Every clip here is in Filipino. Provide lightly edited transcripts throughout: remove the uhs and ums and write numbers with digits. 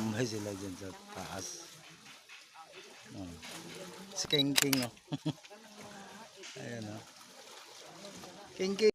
Tambay sila dyan sa taas. Oh. Si King King, oh. Ayan, oh. King King.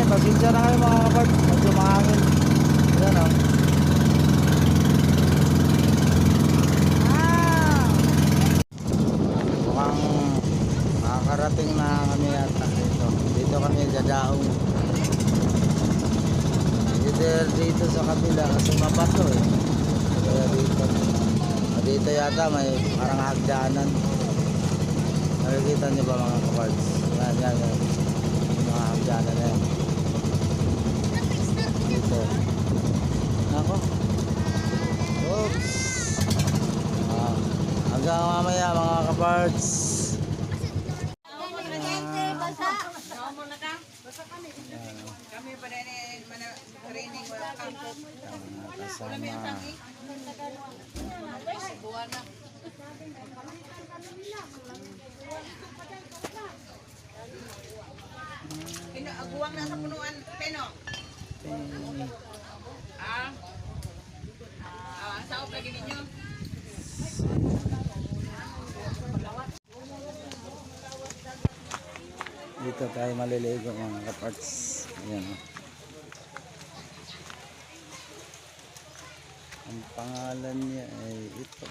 Pasensya na kayo mga kapart, medyo mahangin. Ayan, o. Mukhang makakarating na kami yata dito kami dadaong dito sa kabila kasi mabato eh. Kaya dito yata may parang hagdanan. Nakikita nyo ba mga kaparts? Yan mga hagdanan na yan dito. Ako, oops, hanggang mamaya mga kaparts. Kami pa rin training wala kami. Aguwang na sa punuan, Peno. Sao lagi ninyo? Dito tayo maliligo mga kaparts. Ayan, o. Ang pangalan niya ay ito.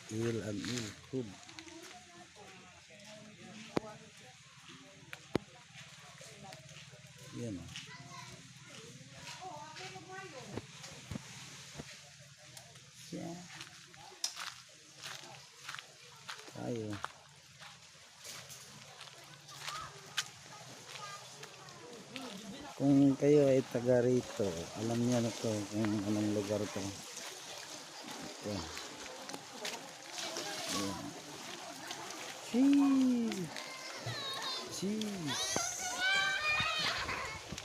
Il and Il Food. Yan, o. Tayo. Kung kayo ay taga rito, alam niyo na to kung anong lugar to. Ito. Ayan. Cheese.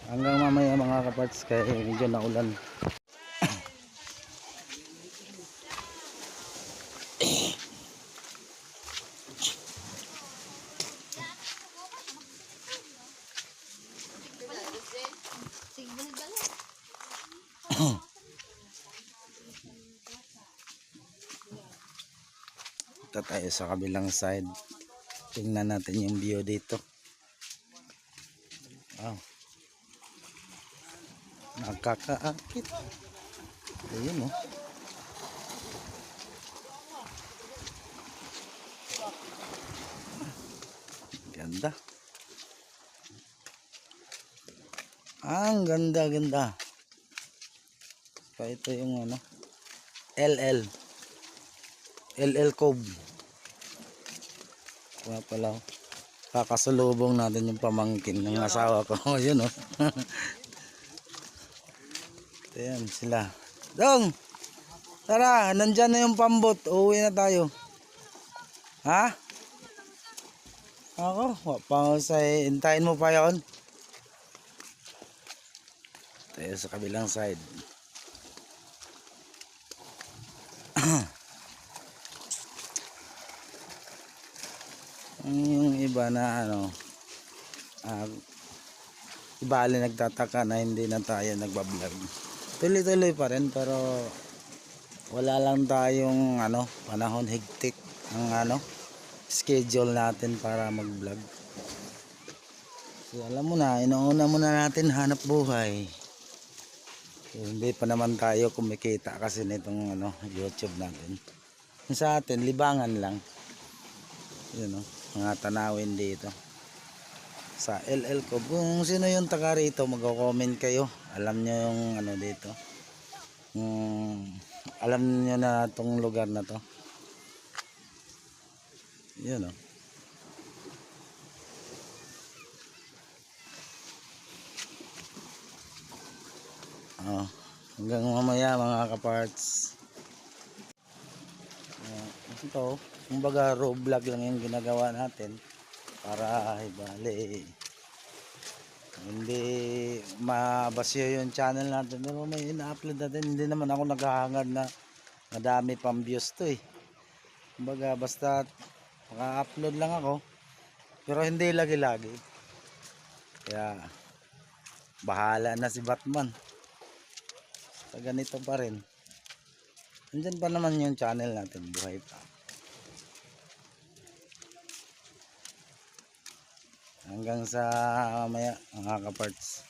Hanggang mamaya mga kaparts kaya medyo naulan. Ito tayo sa kabilang side. Tingnan natin yung view dito. Wow. Nakakaakit. Ayun oh. Ganda. Ang ganda. Pa ito yung ano. LL Cove. Kaya pala. Kakasalubong natin yung pamangkin ng asawa ko. Yun oh. Ayan sila. Dong! Tara, nandyan na yung pambot. Uuwi na tayo. Ha? Ako, pangasay. Hintayin mo pa yun. Tayo sa kabilang side. Yung iba na ano, ibali nagtataka na hindi na tayo nagbablog. Tuloy-tuloy pa rin pero wala lang tayong ano, panahon, higtik ang ano, schedule natin para mag-vlog. So, alam mo na, inuuna muna natin hanap buhay. So, hindi pa naman tayo kumikita kasi nitong ano, YouTube natin. Sa atin, libangan lang. Yun o, mga tanawin dito. Sa LL ko. Kung sino yung taga rito, mag-comment kayo. Alam nyo yung ano dito. Alam nyo na itong lugar na to. Yun o. Hanggang mamaya mga kaparts. Ito, kumbaga raw vlog lang yung ginagawa natin para ibali hindi mabasyo yung channel natin. Pero may ina-upload natin, hindi naman ako naghahangad na madami pang views to eh. Kumbaga basta maka-upload lang ako pero hindi lagi-lagi. Kaya bahala na si Batman. Sa ganito pa rin. Andyan pa naman yung channel natin, buhay pa. Hanggang sa mamaya mga kaparts.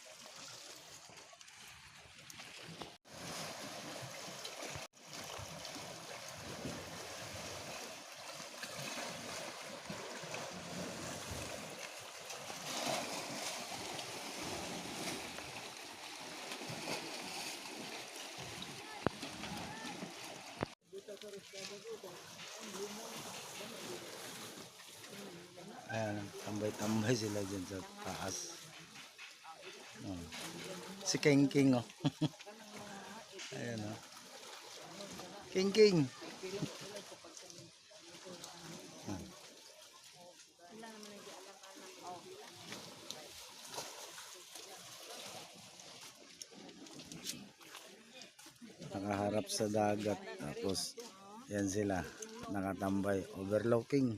Ayan, tambay-tambay sila dyan sa taas. Si King King oh. Ayan oh. King King. Nakaharap sa dagat. Tapos yan sila. Nakatambay. Overlooking.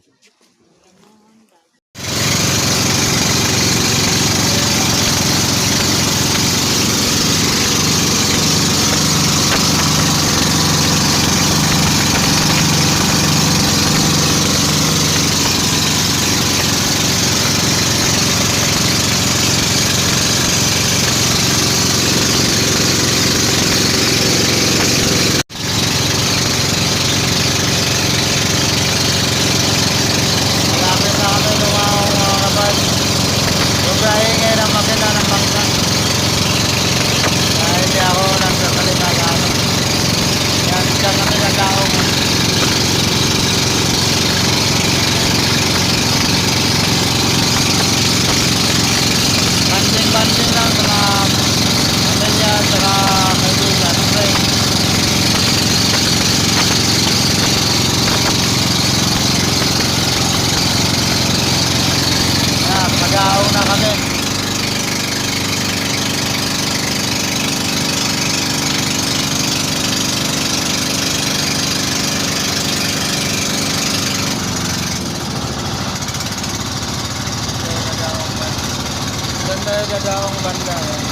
Gagawang banda yan.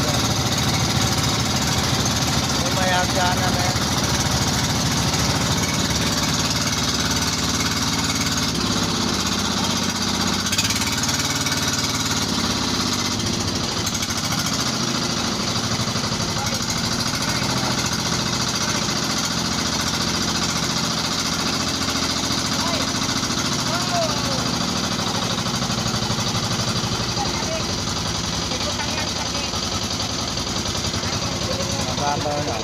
May hagdanan na yan. babaw na.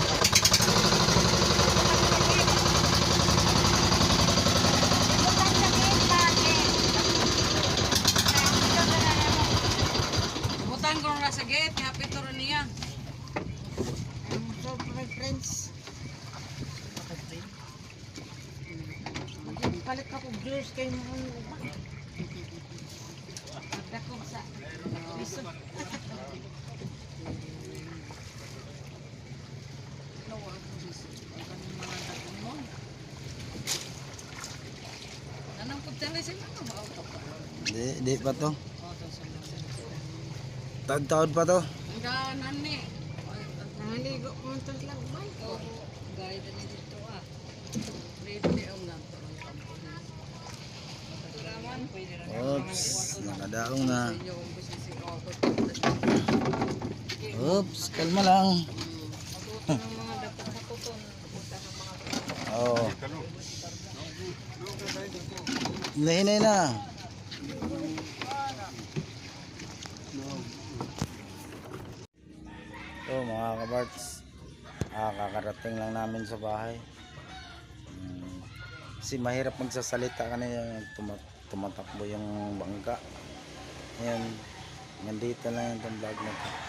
Butang ko na sa gate, happy to rin niya. So, my friends. Palit ka po juice kayo mo. Dako sa piso. Anong pagtali sila? Di pa to. Taod-taod pa to. Ang daanan ni. Naligo ko ito lang ba? Gaya na dito ah. Libre ang nato. Raman, pwede na. Oops, nakadaong na. Yung busisi ko ako. Oops, kalma lang. Matuto ng mga dapat matuton. Pupunta ng mga Oo. Hinay na. So mga kabarts, kakarating lang namin sa bahay. Kasi mahirap magsasalita kanina, tumatakbo yung bangka. Ayan, nandito lang yung vlog na to.